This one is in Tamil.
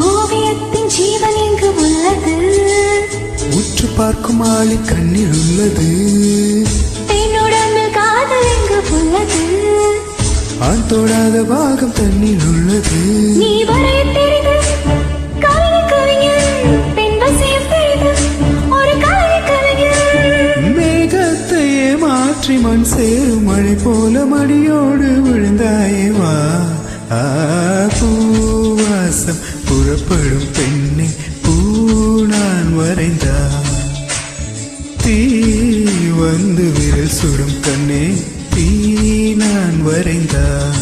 ஓவியத்தின் ஜீவன் எங்கு உள்ளது? உற்று பார்க்கும் ஆளி கண்ணில் உள்ளது. பெண்ணுடம்பில் காதல் எங்கு உள்ளது? ஆண் தொடாத பாகம் தண்ணில் உள்ளது. நீ வரைய தெரிது கவிதை கவிஞர், பெண் வசியம் தெரிது ஒரு கவிதை கவிஞர். மேகத்தையே மாற்றி மண் சேரும் மழை போல மடியோடு விழுந்தாயே வா. பூவாசம் புறப்படும் பெண்ணை பூ நான் வரைந்தான். தீ வந்து விரல் சுடும் கண்ணே தீ நான் வரைந்தான்.